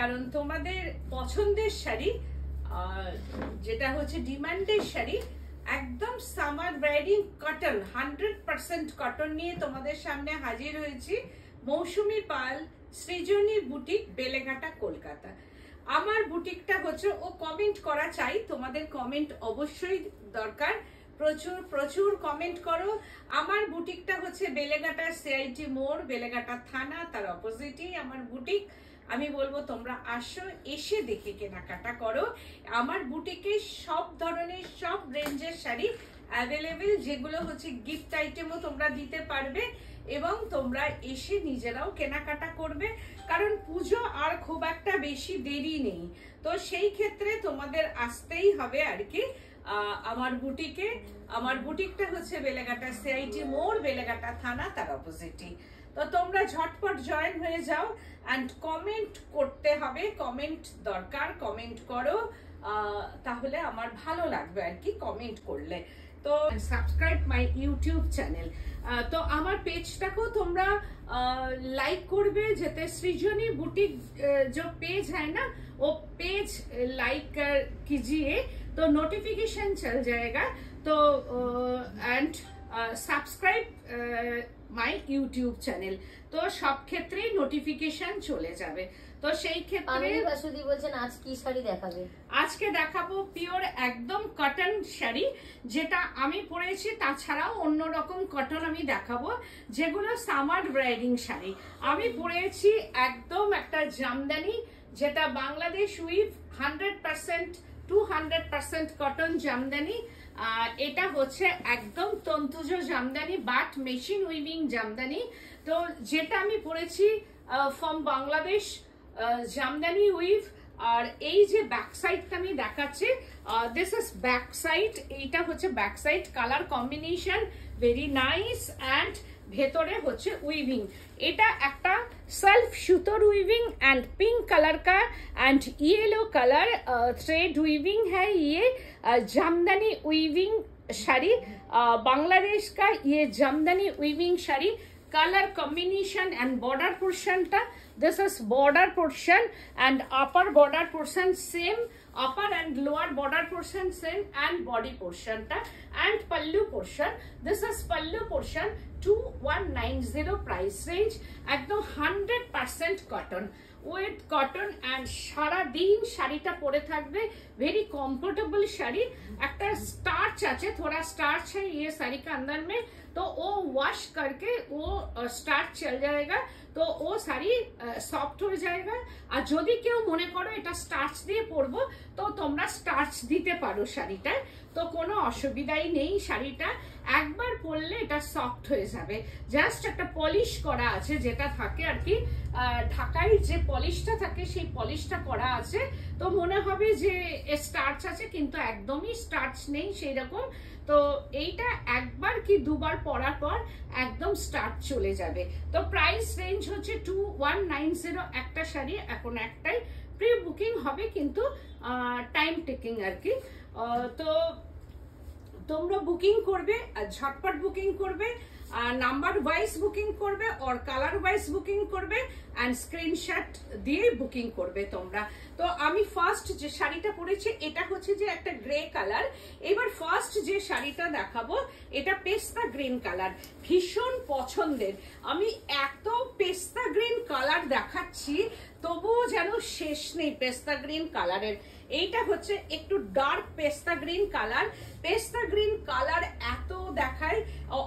কারণ তোমাদের পছন্দের শাড়ি যেটা হচ্ছে ডিমান্ডের শাড়ি একদম সামার ওয়্যারিং কটন 100% কটন নিয়ে তোমাদের সামনে হাজির হয়েছি। মৌসুমী পাল, সৃজনী বুটিক, বেলেঘাটা, কলকাতা। আমার বুটিকটা হচ্ছে ও কমেন্ট করা চাই, তোমাদের কমেন্ট অবশ্যই দরকার, প্রচুর প্রচুর কমেন্ট করো। আমার বুটিকটা হচ্ছে বেলেঘাটা সিআইটি মোড়, বেলেঘাটা থানা, তার অপোজিটেই আমার বুটিক। আমি বলবো তোমরা আসো, এসে দেখে কেনাকাটা করো। আমার বুটিকে সব ধরনের সব রেঞ্জের শাড়ি অ্যাভেলেবেল, যেগুলো হচ্ছে গিফট আইটেমও তোমরা দিতে পারবে এবং তোমরা এসে নিজেরাও কেনাকাটা করবে। কারণ পুজো আর খুব একটা বেশি দেরি নেই, তো সেই ক্ষেত্রে তোমাদের আসতেই হবে আর কি আমার বুটিকে। আমার বুটিকটা হচ্ছে বেলেঘাটা সিআইটি মোড়, বেলেঘাটা থানা, তার অপোজিটে। তো তোমরা ঝটপট জয়েন হয়ে যাও অ্যান্ড কমেন্ট করতে হবে, কমেন্ট দরকার, কমেন্ট করো, তাহলে আমার ভালো লাগবে আর কি কমেন্ট করলে। তো সাবস্ক্রাইব মাই ইউটিউব চ্যানেল। তো আমার পেজটাকেও তোমরা लाइक করবে, যেতে सृजनी बुटीक जो पेज है ना वो पेज लाइक कीजिए तो नोटिफिकेशन चल जाएगा। तो and subscribe my YouTube channel, তো সব ক্ষেত্রেই নোটিফিকেশন চলে যাবে। তো সেই ক্ষেত্রে বাসুদি বলছেন আজ কি শাড়ি দেখাবে? আজকে দেখাবো পিওর একদম কটন শাড়ি, যেটা আমি পরেছি, তাছাড়াও অন্যরকম কটন আমি দেখাবো, যেগুলো সামার ওয়্যারিং শাড়ি। আমি পরেছি একদম একটা জামদানি, যেটা বাংলাদেশ উইভ 100% 200% কটন জামদানি। এটা হচ্ছে একদম তন্তুজ Jamdani, but machine weaving Jamdani. তো যেটা আমি পরেছি ফ্রম বাংলাদেশ জামদানি উইভ। আর এই যে ব্যাক সাইডটা আমি দেখাচ্ছি, দিস ইজ ব্যাক সাইড, এইটা হচ্ছে back side, colour combination very nice and ভেতরে হচ্ছে উইভিং। এটা একটা সেলফ সুতোর উইভিং एंड पिंक कलर का and yellow colour thread weaving है। ये जामदानी उइविंग शाड़ी, बांग्लादेश का ये Jamdani weaving sari. Colour combination and border portion टा, this is border portion and upper border portion same, upper and lower border portion same and body portion टा and pallu portion, this is pallu portion 2190 price range, एकदम 100% कटन with cotton and সারাদিন শাড়িটা পরে থাকবে, very comfortable sari. একটা starch আছে, थोड़ा starch है ये साड़ी के अंदर में, तो वो वॉश करके वो स्टार्च चल जाएगा, तो वो শাড়ি সফট হয়ে যায়গা। আর যদি কেউ মনে করো এটা স্টার্চ দিয়ে পরবো, তো তোমরা স্টার্চ দিতে পারো শাড়িটা, তো কোনো অসুবিধাই নেই। শাড়িটা একবার পরলে এটা সফট হয়ে যাবে, জাস্ট একটা পলিশ করা আছে, যেটা থাকে আর কি ঢাকায় যে পলিশটা থাকে সেই পলিশটা করা আছে, তো মনে হবে যে স্টার্চ আছে, কিন্তু একদমই স্টার্চ নেই সেই রকম। তো এইটা একবার কি দুবার পরার পর একদম স্টার্চ চলে যাবে। তো প্রাইস রেঞ্জ হচ্ছে 2190 একটা শাড়ি, এখন একটাই প্রি বুকিং হবে, কিন্তু টাইম টেকিং আর কি। তো তোমরা বুকিং করবে আর ঝটপট বুকিং করবে, নাম্বার ওয়াইজ বুকিং করবে और কালার ওয়াইজ বুকিং করবে এন্ড স্ক্রিনশট দিয়ে বুকিং করবে তোমরা। তো আমি ফার্স্ট যে শাড়িটা পরেছি এটা হচ্ছে যে একটা গ্রে কালার। এবার ফার্স্ট যে শাড়িটা দেখাবো এটা পেস্তা গ্রিন কালার, ভীষণ পছন্দের। আমি এত পেস্তা গ্রিন কালার দেখাচ্ছি তবুও যেন শেষ নেই পেস্তা গ্রিন কালারের। এইটা হচ্ছে একটু ডার্ক পেস্তা গ্রিন কালার। পেস্তা গ্রিন কালার এত দেখায়,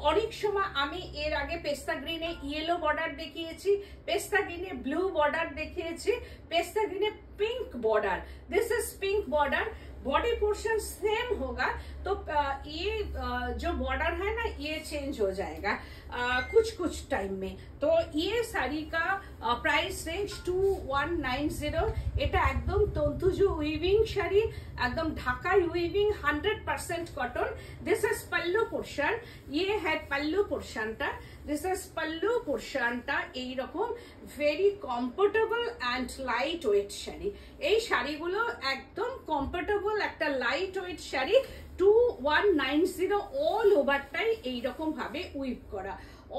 অনেক সময় আমি এর আগে পেস্তা গ্রিনে ইয়েলো বর্ডার দেখিয়েছি, পেস্তা গ্রিনে ब्लू बॉर्डर দেখিয়েছি, pista green pink border, this is pink border. Body portion same होगा, तो ये जो बॉर्डर है ना ये चेंज हो जाएगा कुछ कुछ टाइम में। तो ये साड़ी का प्राइस रेंज 2190। এটা একদম তন্তুজু উইভিং শাড়ি, একদম ঢাকাই weaving 100% cotton. This is pallu portion, ये है पल्लू पोर्शनটা, दिस इज पल्लू पोर्शनটা এই রকম very comfortable and light weight sari. এই শাড়িগুলো একদম কমফোর্টেবল একটা লাইট ওয়েট শাড়ি। 2190 অল ওভারটাই এইরকম ভাবে উইভ করা,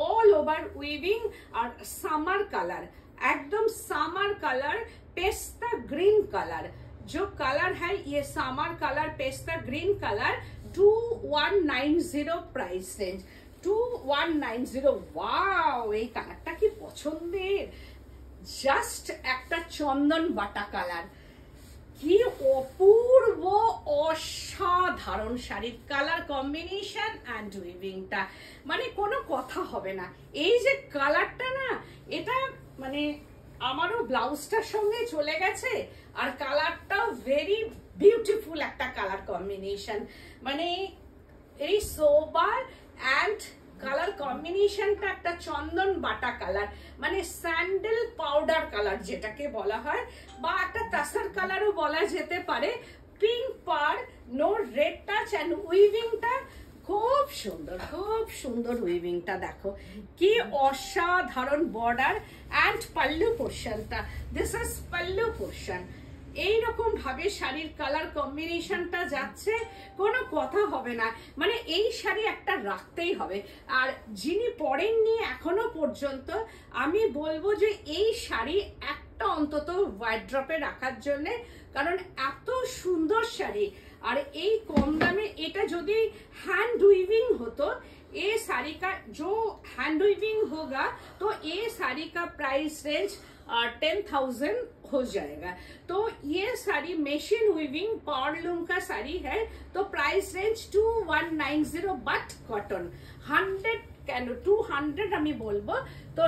অল ওভার উইভিং। আর সামার কালার, একদম সামার কালার, पेस्ता ग्रीन कलर, जो कलर है ये समर कलर पेस्ता green colour 2190 price range 2190। Wow, এই কালারটা কি পছন্দের, জাস্ট একটা চন্দন বাটা কালার, কি অপূর্ব অসাধারণ শাড়ির কালার কম্বিনেশন অ্যান্ড উইভিংটা, মানে কোনো কথা হবে না। এই যে কালারটা না, এটা মানে আমারও ব্লাউজটার সঙ্গে চলে গেছে, আর কালারটাও ভেরি বিউটিফুল একটা কালার কম্বিনেশন, মানে এই সোবার অ্যান্ড কালার কম্বিনেশনটা একটা চন্দন বাটা কালার, মানে স্যান্ডেল পাউডার কালার যেটাকে বলা হয়, বা একটা তাসার কালারও বলা যেতে পারে। পিঙ্ক পার, নো রেড টাচ, অ্যান্ড উইভিংটা খুব সুন্দর, খুব সুন্দর উইভিংটা দেখো, কি অসাধারণ বর্ডার অ্যান্ড পাল্লু পোর্শনটা, দিস ইজ পাল্লু পোর্শন। এইরকম ভাবে শাড়ির কালার কম্বিনেশনটা যাচ্ছে, কোনো কথা হবে না, মানে এই শাড়ি একটা রাখতেই হবে। আর যিনি পরেননি এখনো পর্যন্ত, আমি বলবো যে এই শাড়ি একটা অন্তত ওয়ার্ড্রপে রাখার জন্য, কারণ এত সুন্দর শাড়ি। আর এই কম দামে এটা যদি हैंड वीविंग होतो, ये साड़ी का जो हैंड वीविंग होगा तो ये साड़ी का प्राइस रेंज 10,000 हो जाएगा। तो ये साड़ी मशीन वीविंग पावरलूम का साड़ी है, तो प्राइस रेंज 2190, बट कॉटन 100 কেন 200 আমি বলবো, তো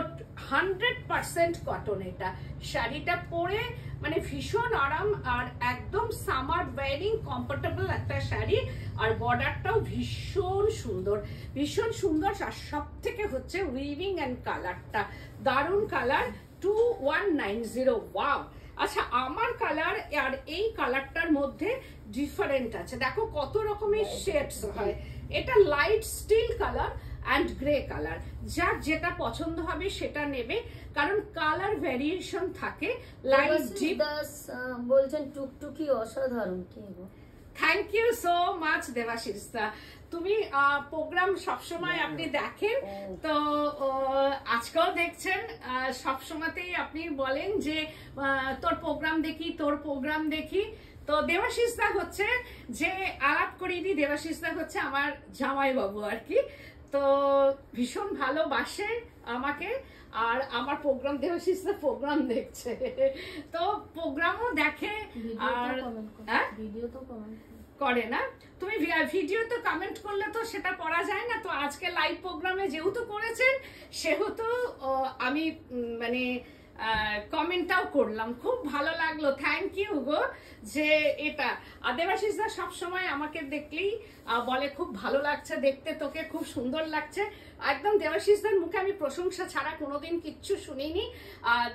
100% কটন। এটা শাড়িটা পরে মানে ভীষণ আরাম, আর একদম সামার ওয়্যারিং কমফোর্টেবল একটা শাড়ি, আর বর্ডারটাও ভীষণ সুন্দর, ভীষণ সুন্দর। আর সব থেকে হচ্ছে উইভিং এন্ড কালারটা দারুণ কালার 2190। ওয়াও। আচ্ছা, আমার কালার আর এই কালারটার মধ্যে ডিফারেন্ট আছে, দেখো কত রকমের শেডস হয়। এটা light steel colour and grey colour, যার যেটা পছন্দ হবে সেটা নেবে, কারণ কালার ভ্যারিয়েশন থাকে। লাইট ডিপ বলছেন টুকটুকি অসাধারণ, কি গো, thank you so much Debashis দা। তুমি প্রোগ্রাম সবসময় আপনি দেখেন, তো আজকেও দেখছেন, সবসময়তেই আপনি বলেন যে তোর প্রোগ্রাম দেখি, তোর প্রোগ্রাম দেখি। তো দেবাশিস দা হচ্ছে যে আলাপ করিনি, দেবাশিস দা হচ্ছে আমার জামাই বাবু আর কি, তো ভীষণ ভালোবাসে আমাকে, আর আমার প্রোগ্রাম দেবাশিস দা প্রোগ্রাম দেখছে, তো প্রোগ্রামও দেখে। আর ভিডিও তো কমেন্ট করে না, তুমি ভিডিও তো কমেন্ট করলে তো সেটা পড়া যায় না। তো আজকে লাইভ প্রোগ্রামে যেহেতু করেছেন, সেহেতু আমি মানে কমেন্টটাও করলাম, খুব ভালো লাগলো, থ্যাংক ইউ গো। যে এটা দেবাশিস দা সবসময় আমাকে দেখলেই বলে খুব ভালো লাগছে দেখতে, তোকে খুব সুন্দর লাগছে। একদম দেবাশিস দার মুখে আমি প্রশংসা ছাড়া কোনোদিন কিচ্ছু শুনিনি।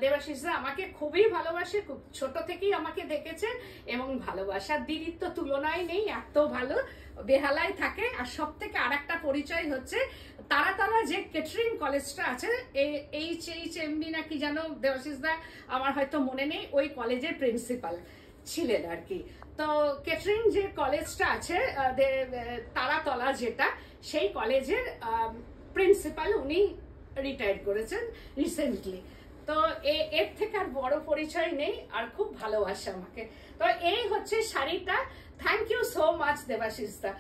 দেবাশিস দা আমাকে খুবই ভালোবাসে, খুব ছোট থেকেই আমাকে দেখেছে এবং ভালোবাসার দিদির তো তুলনায় নেই, এত ভালো বেহালায় থাকে। আর সব থেকে আর একটা পরিচয় হচ্ছে তারা যে কেটারিং কলেজটা আছে, HHMB না কি যেন দেবাশিস দা, আমার হয়তো মনে নেই, ওই কলেজের প্রিন্সিপাল ছিলেন আর কি। তো কেটারিং যে কলেজটা আছে তারাতলা, যেটা সেই কলেজের প্রিন্সিপাল, উনি রিটায়ার্ড করেছেন রিসেন্টলি। তো এর থেকে আর বড় পরিচয় নেই, আর খুব ভালোবাসে আমাকে। তো এই হচ্ছে শাড়িটা, thank you so much Debashis দা।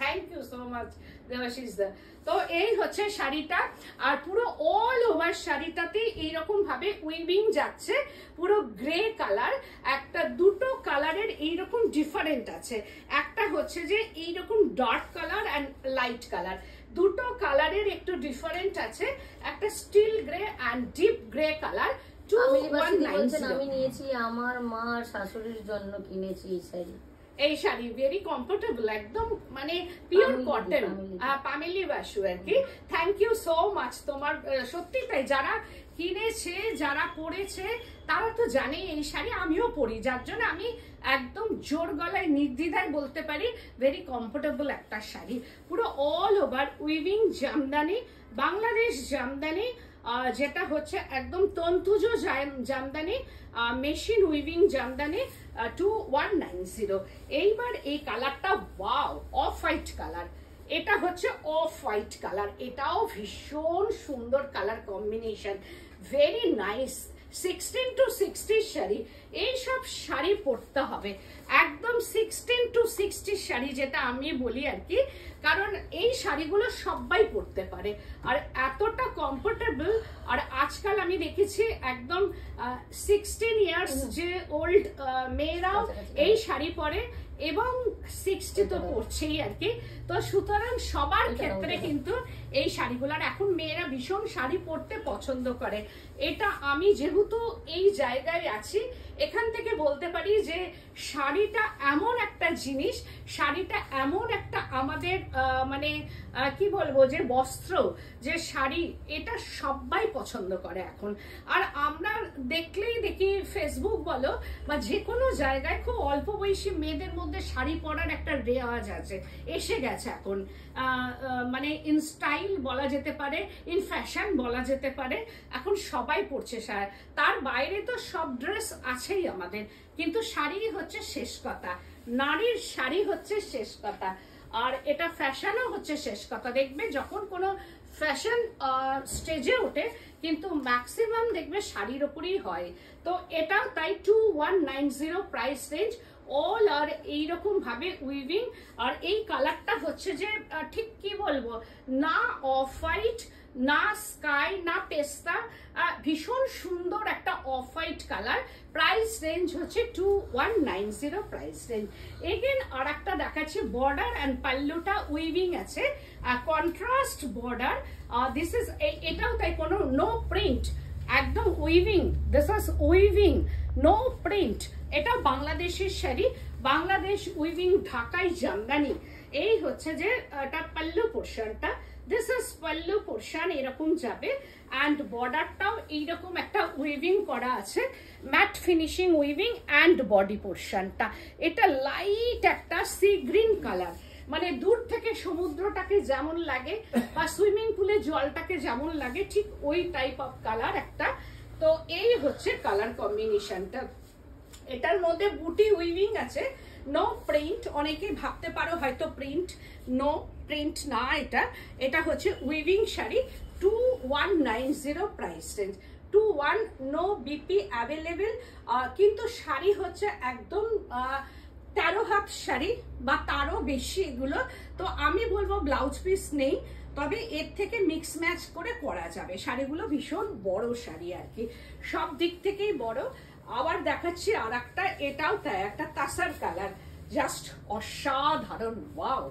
Thank you so much Debashis দা। তো এই হচ্ছে শাড়িটা, আর পুরো অল ওভার শাড়িটাতে এইরকম ভাবে উইভিং যাচ্ছে, পুরো গ্রে কালার। একটা দুটো কালারের এইরকম ডিফারেন্ট আছে, একটা হচ্ছে যে এইরকম dark colour and light colour, দুটো কালারের একটু ডিফারেন্ট আছে, একটা still grey and deep grey colour. আমি নিয়েছি আমার মা আর শাশুড়ির জন্য, কিনেছি এই শাড়ি। এই শাড়ি ভেরি কমফোর্টেবল, একদম মানে পিওর কটন, পামেলি বাসু আর কি। থ্যাংক ইউ সো মাচ তোমার, সত্যি তাই, যারা কিনেছে যারা পরেছে তারা তো জানে এই শাড়ি আমিও পরি, যার জন্য আমি একদম জোর গলায় নির্দ্বিধায় বলতে পারি ভেরি কমফোর্টেবল একটা শাড়ি। পুরো all over weaving Jamdani, Bangladesh Jamdani, যেটা হচ্ছে একদম তন্তুজ জামদানি, মেশিন উইভিং জামদানি 2190। এইবার এই কালারটা ওয়াও, অফ হোয়াইট কালার, এটা হচ্ছে অফ হোয়াইট কালার, এটাও ভীষণ সুন্দর colour combination, very nice. 16 to 60 sari, এইসব শাড়ি পরতে হবে একদম 16 to 60 শাড়ি, যেটা আমি বলি আর কি, কারণ এই শাড়িগুলো সবাই পরতে পারে আর এতটা কমফোর্টেবল। আর আজকাল আমি দেখেছি একদম 16 ইয়ার্স যে ওল্ড মেয়েরাও এই শাড়ি পরে এবং 60 তো পরছেই আর কি। তো সুতরাং সবার ক্ষেত্রে কিন্তু এই শাড়িগুলোর এখন মেয়েরা ভীষণ শাড়ি পরতে পছন্দ করে। এটা আমি যেহেতু এই জায়গায় আছি এখান থেকে বলতে পারি যে শাড়িটা এমন একটা জিনিস, শাড়িটা এমন একটা আমাদের মানে কি বলবো যে বস্ত্র, যে শাড়ি, এটা সবাই পছন্দ করে এখন। আর আমরা দেখলেই দেখি ফেসবুক বলো বা যে কোনো জায়গায় খুব অল্প বয়সী মেয়েদের মধ্যে শাড়ি পরার একটা রেওয়াজ আছে, এসে গেছে এখন। মানে ইন স্টাইল বলা যেতে পারে, ইন ফ্যাশন বলা যেতে পারে, এখন সবাই পরছে শাড়ি। তার বাইরে তো সব ড্রেস আছেই আমাদের, কিন্তু শাড়ি হচ্ছে শেষ কথা, নারীর শাড়ি হচ্ছে শেষ কথা। আর এটা ফ্যাশনও হচ্ছে শেষ কথা। দেখবে যখন কোনো ফ্যাশন স্টেজে ওঠে কিন্তু ম্যাক্সিমাম দেখবে শাড়ির ওপরেই হয়। তো এটাও তাই 2190 প্রাইস রেঞ্জ, অল আর এইরকম ভাবে উইভিং। আর এই কালারটা হচ্ছে যে ঠিক কি বলবো, না অফ হোয়াইট না স্কাই না পেস্তা, ভীষণ সুন্দর একটা off white colour. Price range হচ্ছে 2190 প্রাইস রেঞ্জ। এগেন আর একটা দেখাচ্ছি, বর্ডার অ্যান্ড পাল্লুটা উইভিং আছে, কন্ট্রাস্ট বর্ডার। দিস ইজ, এটাও তাই কোনো নো প্রিন্ট, একদম weaving, this is weaving, no print. এটা বাংলাদেশের শাড়ি, বাংলাদেশ উইভিং, ঢাকাই জামদানি। এই হচ্ছে যে এটা পাল্লু পোর্শনটা, দিস ইজ পাল্লু পোর্শন, এরকম যাবে। অ্যান্ড বর্ডারটাও এইরকম একটা উইভিং করা আছে, mat finishing weaving. And body পোর্শনটা এটা লাইট একটা সি গ্রিন কালার, মানে দূর থেকে সমুদ্রটাকে যেমন লাগে বা সুইমিং পুলে জলটাকে যেমন লাগে ঠিক ওই টাইপ অফ কালার একটা। তো এই হচ্ছে কালার কম্বিনেশনটা। এটার মধ্যে বুটি উইভিং আছে, নো প্রিন্ট। অনেকেই ভাবতে পারো হয়তো প্রিন্ট, নো প্রিন্ট না, এটা হচ্ছে weaving sari. 2190 price range, 21, no BP available. কিন্তু শাড়ি হচ্ছে একদম 13 হাত শাড়ি বা তারও বেশি এগুলো। তো আমি বলবো ব্লাউজ পিস নেই, তবে এর থেকে মিক্স ম্যাচ করে করা যাবে। শাড়িগুলো ভীষণ বড় শাড়ি আর কি, সব দিক থেকেই বড়। আবার দেখাচ্ছি আর একটা, এটাও তাই একটা তাসার কালার, জাস্ট অসাধারণ। ওয়াও,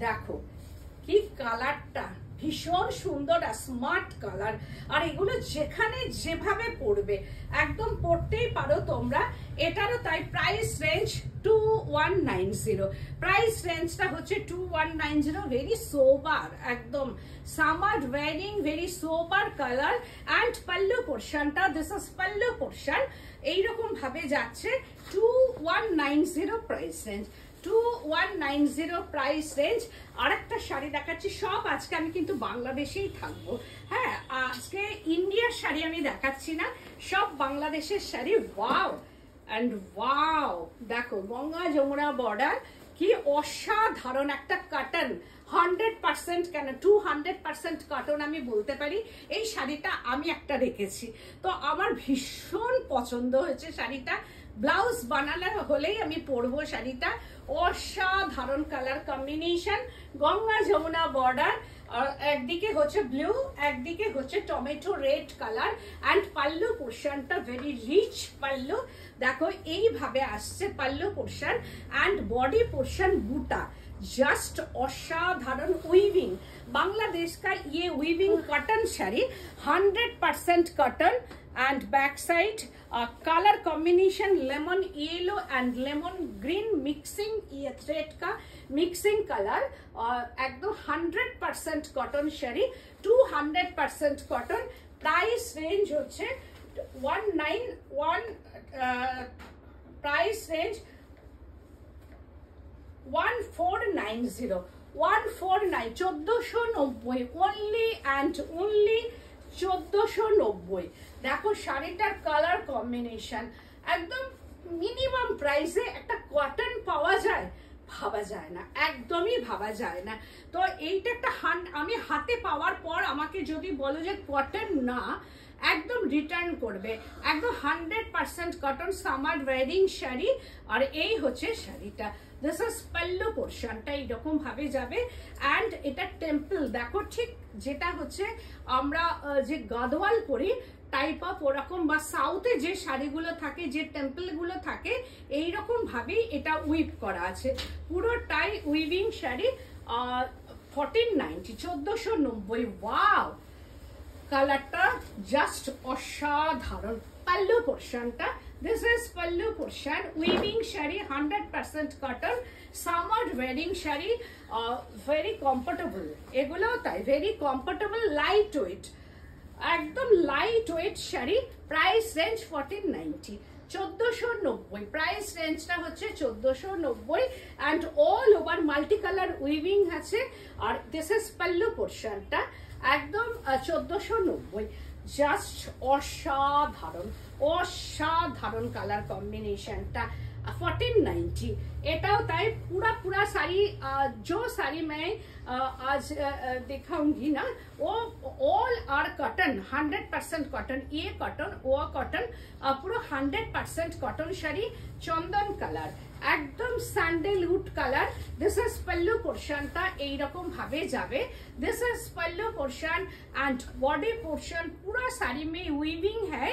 দেখো কি কালারটা, ভীষণ সুন্দর আর স্মার্ট কালার। আর এগুলো যেখানে যেভাবে পরবে একদম পরতেই পারো তোমরা। এটারও তাই প্রাইস রেঞ্জ 2190, প্রাইস রেঞ্জটা হচ্ছে 2190। ভেরি সোবার, একদম summer wearing, very sober colour. And pallu পোর্শনটা, দিস ইজ পাল্লু পোর্শন, এইরকম ভাবে যাচ্ছে 2190 প্রাইস রেঞ্জ, 2190 প্রাইস রেঞ্জ। আর একটা শাড়ি দেখাচ্ছি, সব আজকে আমি কিন্তু বাংলাদেশেই থাকবো। হ্যাঁ, আজকে ইন্ডিয়ার শাড়ি আমি দেখাচ্ছি না, সব বাংলাদেশের শাড়ি। ওয়াও অ্যান্ড ওয়াও, দেখো গঙ্গা যমুনা বর্ডার, কি অসাধারণ একটা কটন, 100% কেন 200% কটন আমি বলতে পারি। এই শাড়িটা আমি একটা রেখেছি, তো আমার ভীষণ পছন্দ হয়েছে শাড়িটা। ব্লাউজ বানানো হলেই আমি পরবো শাড়িটা। অসাধারণ colour combination, Ganga Jamuna border, একদিকে হচ্ছে ব্লু, একদিকে হচ্ছে tomato red colour. And pallu পোর্শনটা ভেরি রিচ পাল্লু, দেখো এইভাবে আসছে pallu portion. And body portion বুটা, জাস্ট অসাধারণ উইভিং। बांग्लादेश का ये weaving cotton sari 100% cotton and back side colour combination lemon yellow and lemon green mixing, ये थ्रेड का मिक्सिंग कलर, एकदम 100% cotton sari, 200% cotton. Price range होच्छे 191, price range 1490, 1490, only and only 1490। देखो शाड़ीटार colour combination एकदम मिनिमाम प्राइसे एक कटन पावा जाए ভাবা যায় না, একদমই ভাবা যায় না। তো এইটা একটা আমি হাতে পাওয়ার পর আমাকে যদি বলো যে কটন না, একদম রিটার্ন করবে, একদম 100% কটন সামার ওয়্যারিং শাড়ি। আর এই হচ্ছে শাড়িটা, দিস ইজ পাল্লু পোর্শনটা এইরকম ভাবে যাবে। অ্যান্ড এটা টেম্পল দেখো, ঠিক যেটা হচ্ছে আমরা যে গাদোয়াল পরি টাইপ অফ ওরকম, বা সাউথে যে শাড়িগুলো থাকে, যে টেম্পলগুলো থাকে, এইরকম ভাবেই এটা উইভ করা আছে, পুরোটাই উইভিং শাড়ি। 1490, 1490। ওয়াও, কালারটা জাস্ট অসাধারণ। পাল্লু পোর্শনটা, this is pallu portion, weaving sari, 100% cotton, summer wearing sari, very comfortable. এগুলোও তাই, ভেরি কমফোর্টেবল, লাইট ওয়েট, একদম light weight sari. Price range 1490, 1490। প্রাইস রেঞ্জটা হচ্ছে 1490। And all over multi colour weaving আছে। আর দিস ইজ পাল্লু পোর্শনটা, একদম 1490। জাস্ট অসাধারণ, অসাধারণ কালার কম্বিনেশনটা। 1490 এটাও তাই। पूरा साड़ी, जो साड़ी मैं आज दिखाऊंगी ना, वो ऑल आर कॉटन, 100% कॉटन। ये कॉटन, वो कॉटन, पूरा 100% कॉटन শাড়ি, চন্দন কালার, একদম sandalwood colour. This is pallu পোর্শনটা এইরকম ভাবে যাবে। This is pallu portion and body portion पूरा साड़ी में वीविंग है।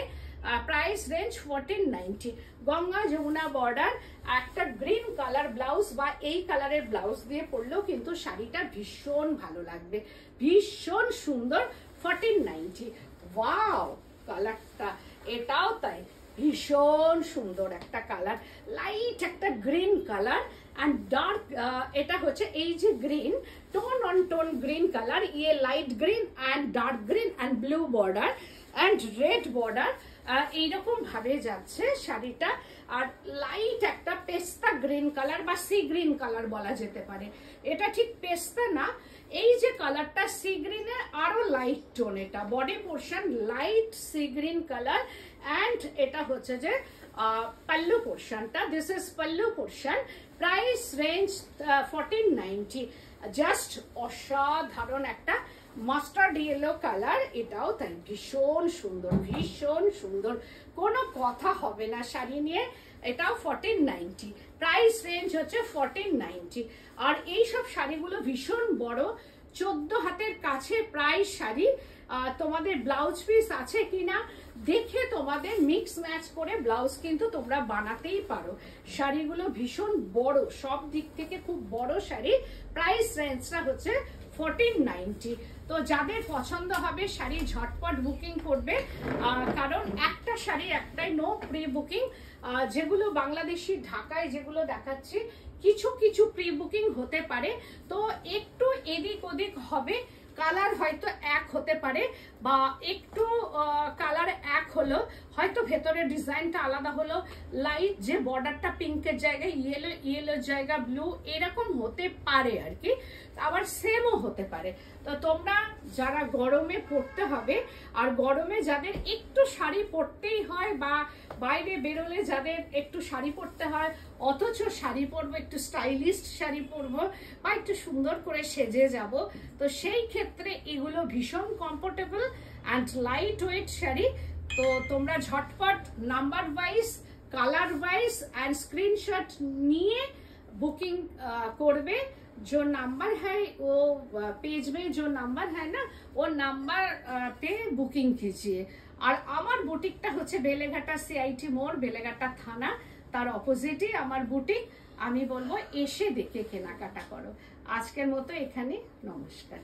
Price range 1490। Ganga Jamuna border, একটা গ্রিন কালার ব্লাউজ বা এই কালারের ব্লাউজ দিয়ে পরলেও কিন্তু শাড়িটা ভীষণ ভালো লাগবে, ভীষণ সুন্দর। 1490। ওয়াও, কালারটা এটাও তাই, ভীষণ সুন্দর একটা কালার, লাইট একটা গ্রিন কালার অ্যান্ড ডার্ক। এটা হচ্ছে এই যে green, tone on tone green colour, ইয়ে light green and dark green and blue border and red border, এইরকম ভাবে যাচ্ছে শাড়িটা। আর লাইট একটা পেস্তা গ্রিন কালার বা সি গ্রিন কালার বলা যেতে পারে। এটা ঠিক পেস্তা না, এই যে কালারটা সি গ্রিনের আরো লাইট টোন। এটা body portion light C green colour and এটা হচ্ছে যে পাল্লু পোর্শনটা, this is pallu portion. Price range 1490। Just অসাধারণ একটা মাস্টার্ড ইয়েলো কালার, এটাও তাই ভীষণ সুন্দর, ভীষণ সুন্দর, কোনো কথা হবে না শাড়ি নিয়ে। এটাও 1490। প্রাইস রেঞ্জ হচ্ছে 1490। আর এই সব শাড়িগুলো ভীষণ বড়, 14 হাতের কাছে প্রায় শাড়ি। তোমাদের ব্লাউজ পিস আছে কিনা দেখে তোমাদের মিক্স ম্যাচ করে ব্লাউজ কিন্তু তোমরা বানাতেই পারো। শাড়িগুলো ভীষণ বড়, সব দিক থেকে খুব বড় শাড়ি। প্রাইস রেঞ্জটা হচ্ছে 1490। তো যাদের পছন্দ হবে শাড়ি ঝটপট বুকিং করবে, কারণ একটা শাড়ি একটাই, নো প্রি বুকিং। যেগুলো বাংলাদেশি ঢাকায় যেগুলো দেখাচ্ছি, কিছু কিছু প্রি বুকিং হতে পারে, তো একটু এদিক ওদিক হবে। কালার হয়তো এক হতে পারে বা একটু কালার এক হলো, হয়তো ভেতরের ডিজাইনটা আলাদা হলো, লাইট যে বর্ডারটা পিঙ্কের জায়গায় ইয়েলো, ইয়েলোর জায়গা ব্লু, এরকম হতে পারে আর কি। আবার সেমও হতে পারে। তো তোমরা যারা গরমে পরতে হবে, আর গরমে যাদের একটু শাড়ি পরতেই হয় বা বাইরে বেরোলে যাদের একটু শাড়ি পরতে হয়, অথচ শাড়ি পরবো, একটু স্টাইলিস্ট শাড়ি পরবো বা একটু সুন্দর করে সেজে যাব, তো সেই ক্ষেত্রে এগুলো ভীষণ comfortable and light weight sari. তো তোমরা ঝটপট number wise, colour wise and screenshot নিয়ে बुकिंग করবে। जो नंबर है वो पेज में जो नंबर है ना, वो नंबर पे बुकिंग कीजिए। আর আমার বুটিকটা হচ্ছে বেলেঘাটা সিআইটি মোড়, বেলেঘাটা থানা, তার অপোজিটে আমার বুটিক। আমি বলবো এসে দেখে কেনাকাটা করো। আজকের মতো এখানে, নমস্কার।